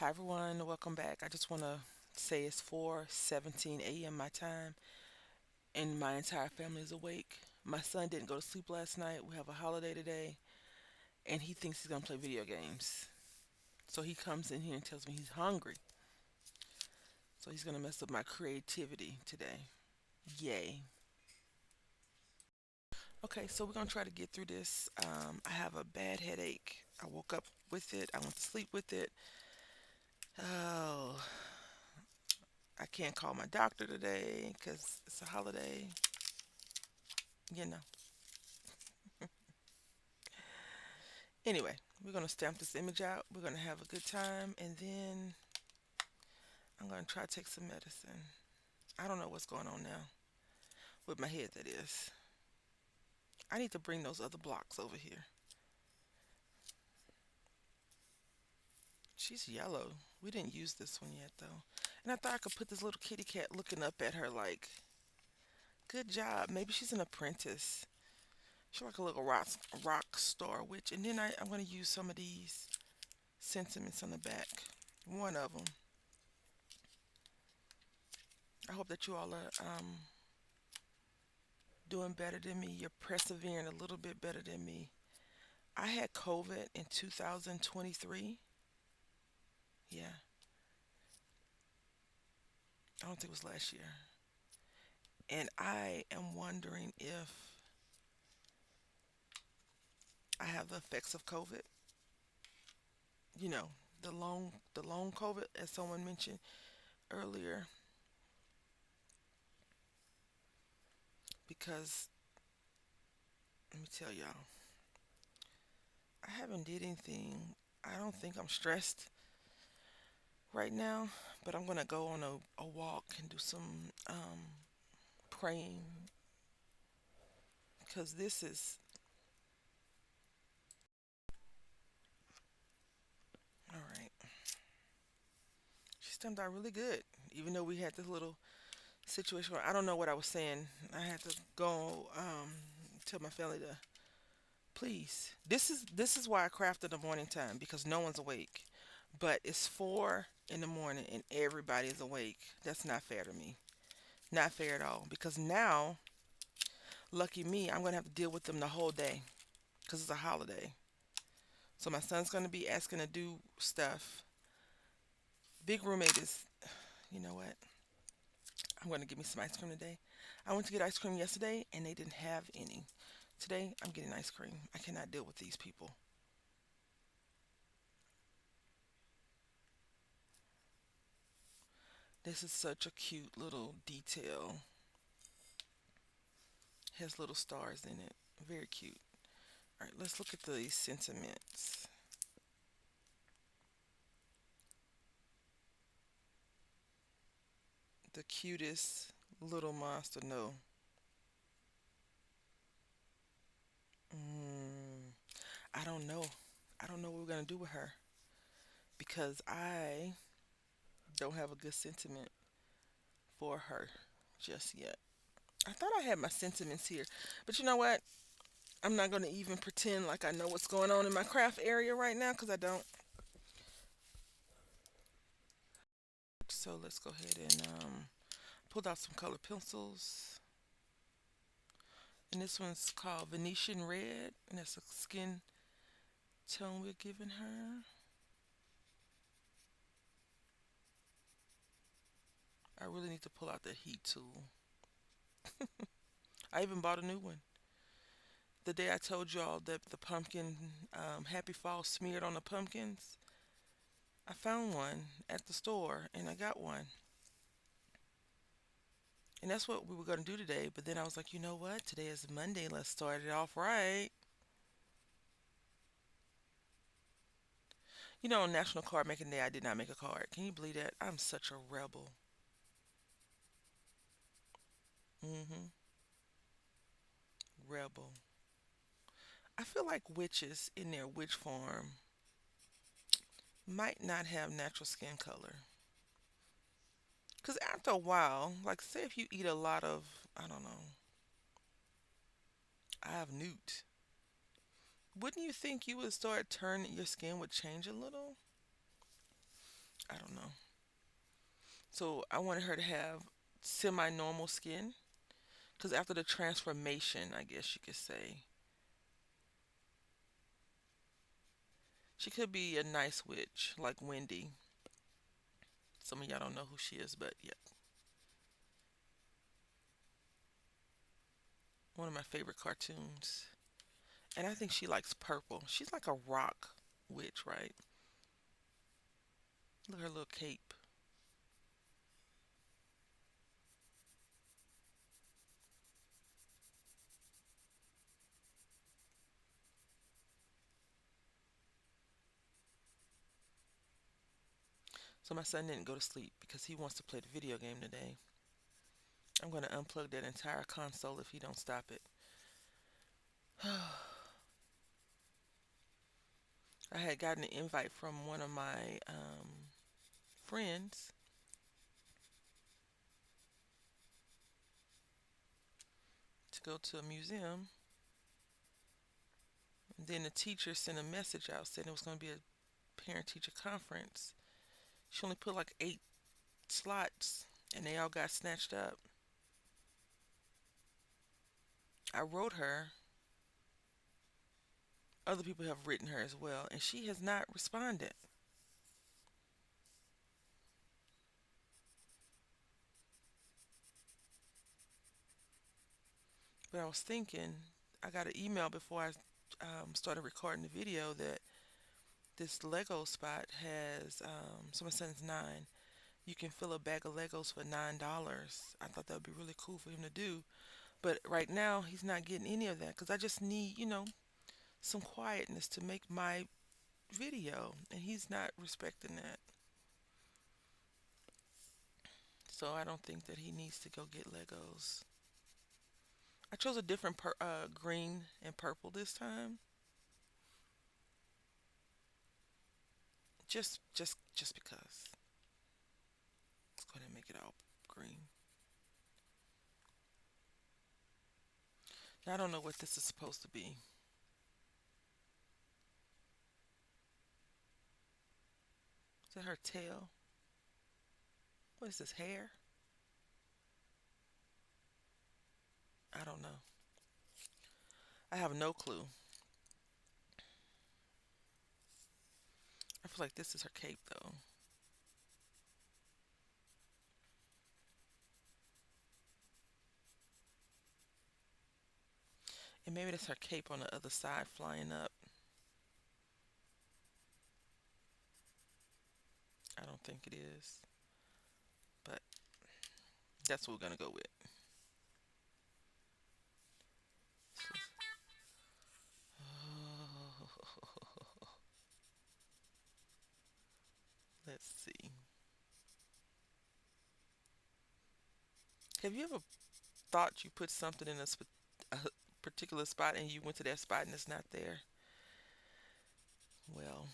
Hi everyone, welcome back. I just want to say it's 4:17 a.m. my time and my entire family is awake. My son didn't go to sleep last night. We have a holiday today and he thinks he's going to play video games. So he comes in here and tells me he's hungry. So he's going to mess up my creativity today. Yay. Okay, so we're going to try to get through this. I have a bad headache. I woke up with it. I went to sleep with it. Oh, I can't call my doctor today because it's a holiday. You know. Anyway, we're going to stamp this image out. We're going to have a good time. And then I'm going to try to take some medicine. I don't know what's going on now with my head, that is. I need to bring those other blocks over here. She's yellow. We didn't use this one yet, though. And I thought I could put this little kitty cat looking up at her like, good job. Maybe she's an apprentice. She's like a little rock star witch. And then I'm going to use some of these sentiments on the back. One of them. I hope that you all are doing better than me. You're persevering a little bit better than me. I had COVID in 2023. Yeah, I don't think it was last year. And I am wondering if I have the effects of COVID. You know, the long COVID, as someone mentioned earlier, because let me tell y'all, I haven't did anything. I don't think I'm stressed right now, but I'm gonna go on a walk and do some praying because this is all right. She stamped out really good, even though we had this little situation where I don't know what I was saying. I had to go tell my family to please. This is why I craft in the morning time because no one's awake. But it's 4 in the morning and everybody's awake. That's not fair to me. Not fair at all. Because now, lucky me, I'm gonna have to deal with them the whole day because it's a holiday. So my son's gonna be asking to do stuff. Big roommate is, you know what? I'm gonna give me some ice cream today. I went to get ice cream yesterday and they didn't have any. Today I'm getting ice cream. I cannot deal with these people. This is such a cute little detail. Has little stars in it. Very cute. All right, let's look at these sentiments. The cutest little monster. No. Mm, I don't know. I don't know what we're gonna do with her because I don't have a good sentiment for her just yet. I thought I had my sentiments here, but you know what? I'm not gonna even pretend like I know what's going on in my craft area right now because I don't. So let's go ahead and pull out some color pencils. And this one's called Venetian Red, and it's a skin tone we're giving her. I really need to pull out the heat tool. I even bought a new one. The day I told y'all that the pumpkin Happy Fall smeared on the pumpkins, I found one at the store and I got one. And that's what we were going to do today. But then I was like, you know what? Today is Monday. Let's start it off right. You know, on National Card Making Day, I did not make a card. Can you believe that? I'm such a rebel. Hmm. Rebel. I feel like witches in their witch form might not have natural skin color. Because after a while, like say if you eat a lot of, I don't know, I have newt. Wouldn't you think you would start turning, your skin would change a little? I don't know. So I wanted her to have semi-normal skin because after the transformation, I guess you could say, she could be a nice witch like Wendy. Some of y'all don't know who she is, but yeah, one of my favorite cartoons. And I think she likes purple. She's like a rock witch, right? Look at her little cape. So my son didn't go to sleep because he wants to play the video game today. I'm going to unplug that entire console if he don't stop it. I had gotten an invite from one of my friends to go to a museum. And then the teacher sent a message out saying it was going to be a parent teacher conference. She only put like 8 slots and they all got snatched up. I wrote her. Other people have written her as well, and she has not responded. But I was thinking, I got an email before I started recording the video that this Lego spot has, so my son's 9. You can fill a bag of Legos for $9. I thought that would be really cool for him to do. But right now, he's not getting any of that because I just need, some quietness to make my video, and he's not respecting that. So I don't think that he needs to go get Legos. I chose a different green and purple this time, just because. Let's go ahead and make it all green. Now I don't know what this is supposed to be. Is that her tail? What is this, hair? I don't know. I have no clue. I feel like this is her cape though. And maybe that's her cape on the other side flying up. I don't think it is. But that's what we're gonna go with. Let's see. Have you ever thought you put something in a particular spot and you went to that spot and it's not there? Well,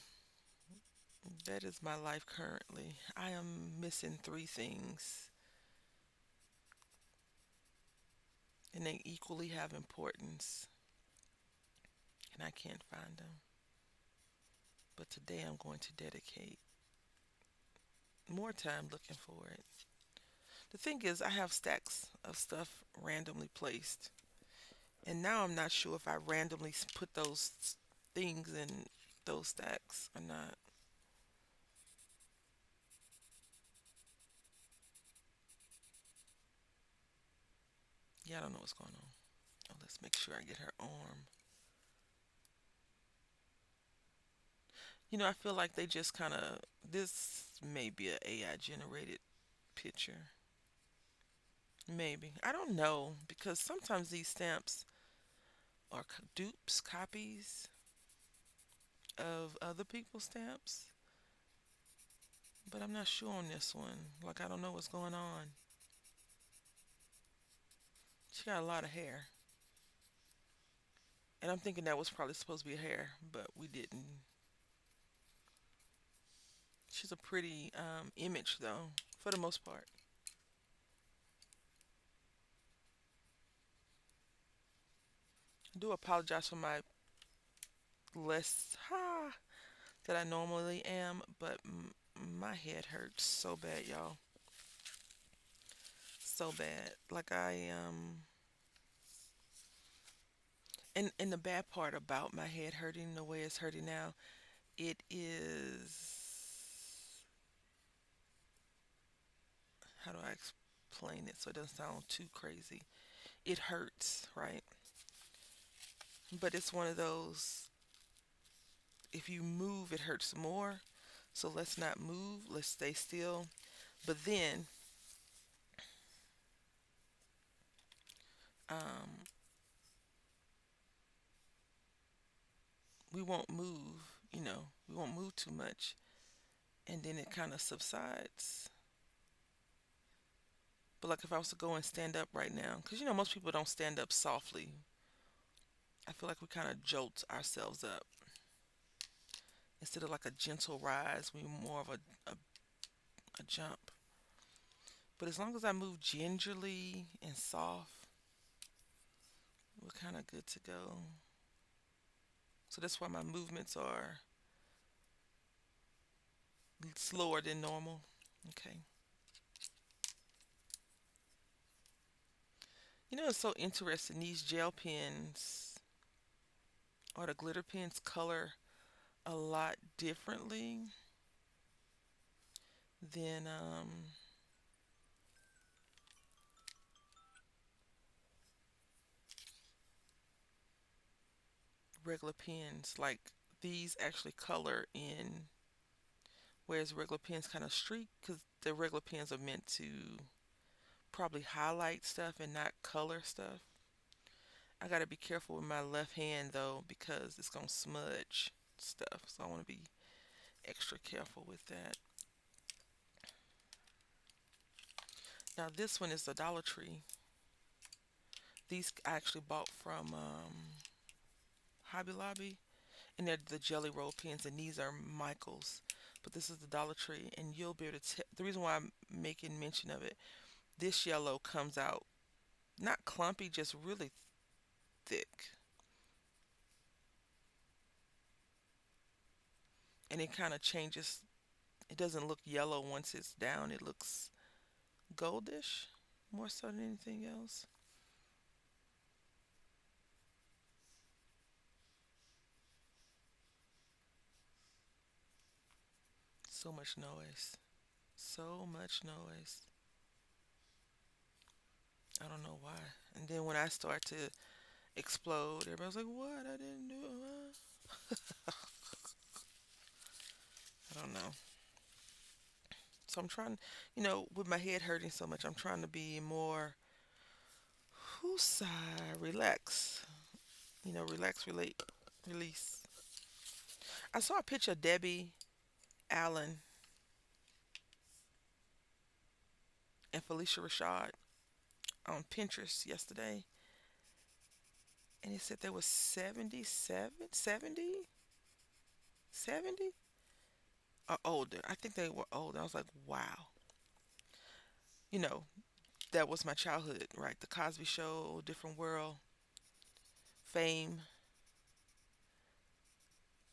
that is my life currently. I am missing 3 things, and they equally have importance, and I can't find them. But today I'm going to dedicate more time looking for it. The thing is, I have stacks of stuff randomly placed, and now I'm not sure if I randomly put those things in those stacks or not. Yeah, I don't know what's going on. Oh, let's make sure I get her arm. I feel like they just kind of, this may be an AI generated picture. Maybe. I don't know because sometimes these stamps are dupes, copies of other people's stamps, but I'm not sure on this one. Like, I don't know what's going on. She got a lot of hair, and I'm thinking that was probably supposed to be a hair, but we didn't. She's a pretty image, though, for the most part. I do apologize for my less that I normally am, but My head hurts so bad, y'all. So bad. Like I and the bad part about my head hurting the way it's hurting now, it is, how do I explain it so it doesn't sound too crazy? It hurts, right? But it's one of those, if you move it hurts more. So let's not move, let's stay still. But then um we won't move, we won't move too much, and then it kind of subsides. But like if I was to go and stand up right now, because most people don't stand up softly. I feel like we kind of jolt ourselves up instead of like a gentle rise. We more of a jump. But as long as I move gingerly and soft, we're kind of good to go. So that's why my movements are slower than normal. Okay. It's so interesting. These gel pens or the glitter pens color a lot differently than regular pens. Like these actually color in, whereas regular pens kind of streak because the regular pens are meant to probably highlight stuff and not color stuff. I got to be careful with my left hand though because it's going to smudge stuff. So I want to be extra careful with that. Now this one is the Dollar Tree. These I actually bought from Hobby Lobby, and they're the Jelly Roll pens, and these are Michaels. But this is the Dollar Tree, and you'll be able to tell. The reason why I'm making mention of it, this yellow comes out not clumpy, just really thick, and it kind of changes. It doesn't look yellow once it's down. It looks goldish more so than anything else. So much noise. So much noise. I don't know why. And then when I start to explode, everybody's like, "What? I didn't do it." I don't know. So I'm trying, with my head hurting so much, I'm trying to be more whoosah, relax. Relax, relate, release. I saw a picture of Debbie Allen and Felicia Rashad on Pinterest yesterday, and it said they were 77, 70, 70 or older. I think they were older. I was like, wow. You know, that was my childhood, right? The Cosby Show, Different World, Fame.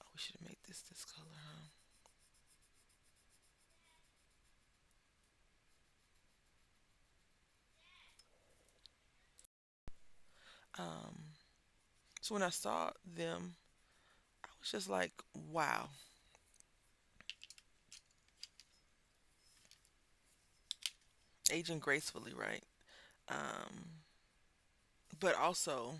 Oh, we should have made this color, huh? So when I saw them, I was just like, wow, aging gracefully, right? Um, but also,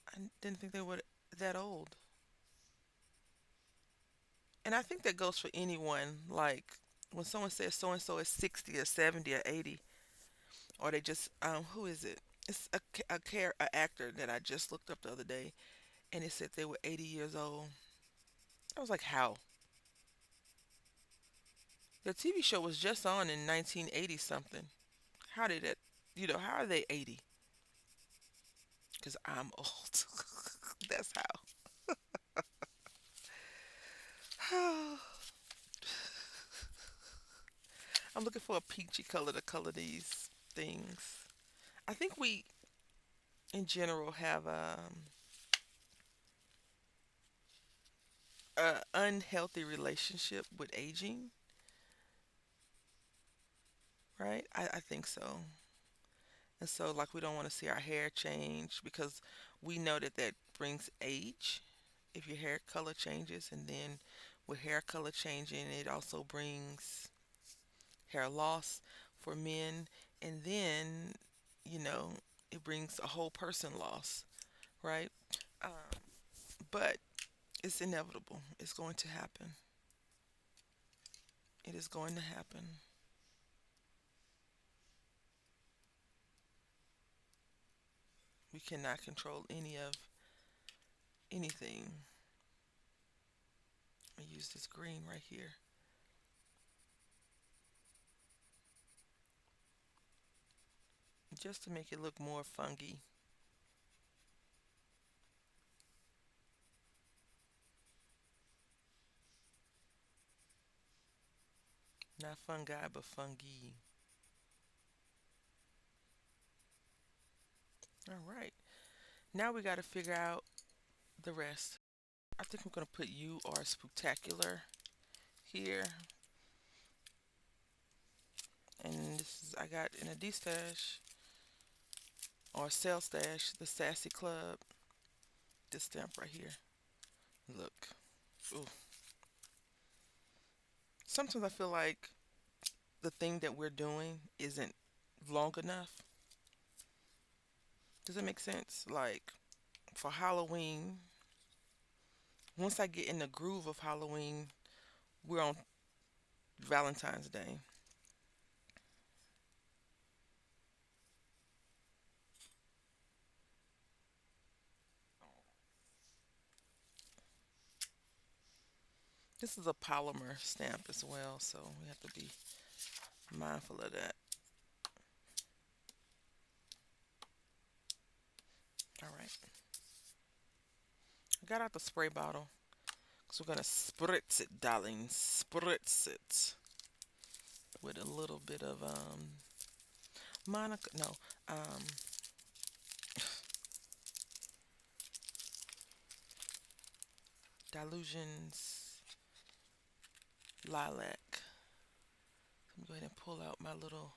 I didn't think they were that old. And I think that goes for anyone. Like when someone says so and so is 60 or 70 or 80, or they just, who is it? It's a actor that I just looked up the other day, and it said they were 80 years old. I was like, how? The TV show was just on in 1980 something. How did it? How are they 80? Because I'm old. That's how. I'm looking for a peachy color to color these things. I think we, in general, have A unhealthy relationship with aging, right? I think so. And so, like, we don't want to see our hair change because we know that that brings age if your hair color changes. And then with hair color changing, it also brings hair loss for men. And then, you know, it brings a whole person loss, right? Um, but it's inevitable. It's going to happen. It is going to happen. We cannot control any of anything. I use this green right here just to make it look more funky. Not fungi, but fungi. All right. Now we got to figure out the rest. I think I'm going to put you or Spooktacular here. And this is, I got in a D stash or sale stash, the Sassy Club. This stamp right here. Look. Ooh. Sometimes I feel like the thing that we're doing isn't long enough. Does that make sense? Like for Halloween, once I get in the groove of Halloween, we're on Valentine's Day. This is a polymer stamp as well, so we have to be mindful of that. All right. I got out the spray bottle. So we're gonna spritz it, darling. Spritz it with a little bit of Monica. No, um, Dilutions lilac. Let me go ahead and pull out my little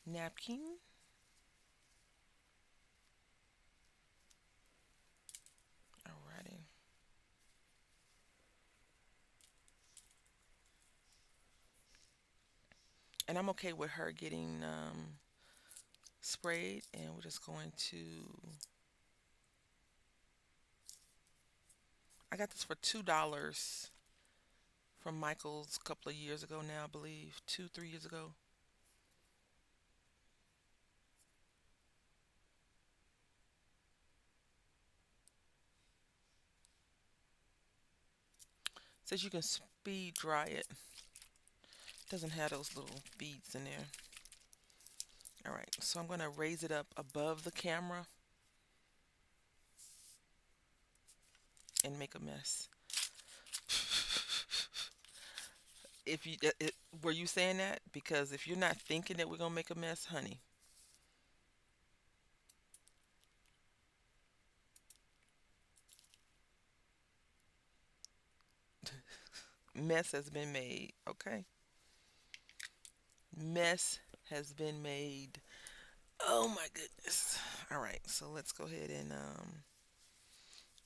napkin. Alrighty. And I'm okay with her getting sprayed, and we're just going to. I got this for $2 from Michael's a couple of years ago now, I believe, 2, 3 years ago. Says you can speed dry it. Doesn't have those little beads in there. All right, so I'm gonna raise it up above the camera and make a mess. If you were you saying that? Because if you're not thinking that we're gonna make a mess, honey, mess has been made. Okay, mess has been made. Oh my goodness. All right, so let's go ahead and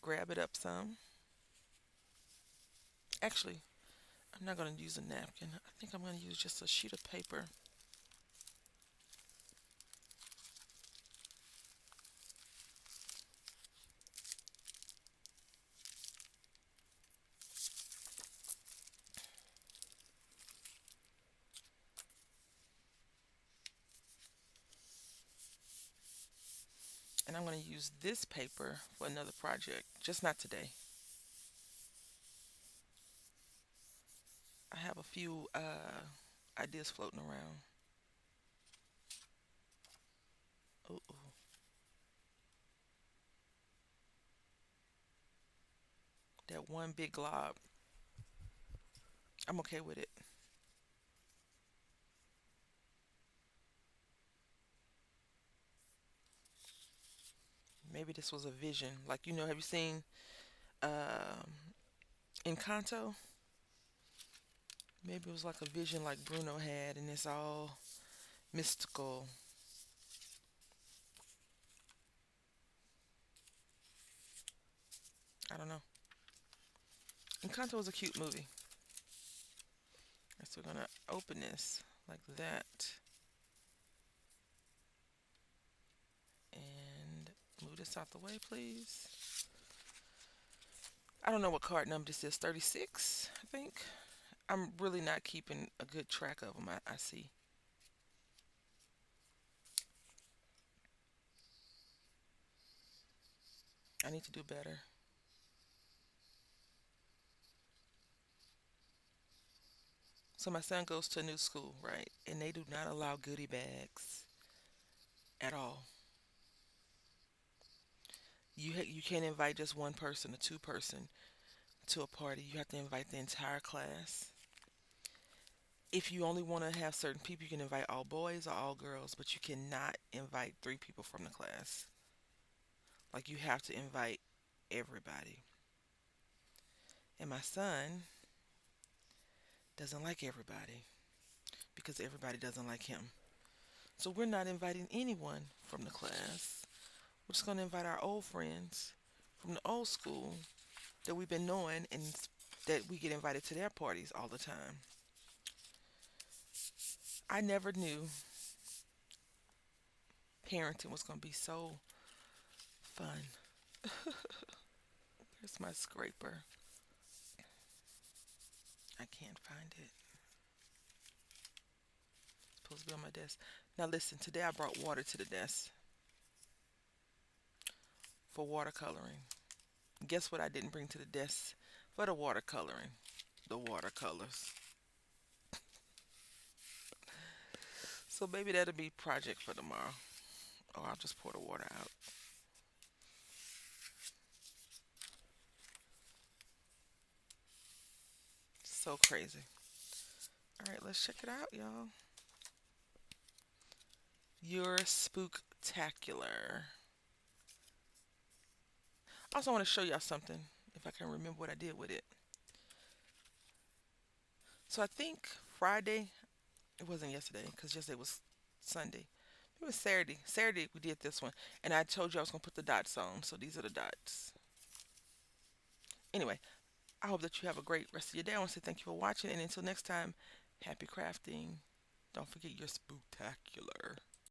grab it up some. Actually, I'm not gonna use a napkin. I think I'm gonna use just a sheet of paper. And I'm going to use this paper for another project, just not today. I have a few ideas floating around. Ooh, ooh, that one big glob. I'm okay with it. Maybe this was a vision. Like, have you seen um, Encanto. Maybe it was like a vision like Bruno had, and it's all mystical. I don't know. Encanto was a cute movie. So we're gonna open this like that and move this out the way, please. I don't know what card number this is. 36, I think. I'm really not keeping a good track of them. I see. I need to do better. So my son goes to a new school, right? And they do not allow goodie bags at all. You can't invite just one person or two person to a party. You have to invite the entire class. If you only want to have certain people, you can invite all boys or all girls, but you cannot invite three people from the class. Like you have to invite everybody. And my son doesn't like everybody because everybody doesn't like him. So we're not inviting anyone from the class. We're just going to invite our old friends from the old school that we've been knowing and that we get invited to their parties all the time. I never knew parenting was going to be so fun. Here's my scraper. I can't find it. It's supposed to be on my desk. Now listen, today I brought water to the desk for watercoloring. Guess what I didn't bring to the desk for the watercoloring? The watercolors. So maybe that'll be project for tomorrow. Or I'll just pour the water out. So crazy. All right, let's check it out, y'all. Your Spooktacular. Also, I want to show y'all something if I can remember what I did with it. So I think Friday, it wasn't yesterday because yesterday was Sunday. It was Saturday. Saturday we did this one, and I told you I was gonna put the dots on. So these are the dots. Anyway, I hope that you have a great rest of your day. I want to say thank you for watching, and until next time, happy crafting. Don't forget your spooktacular.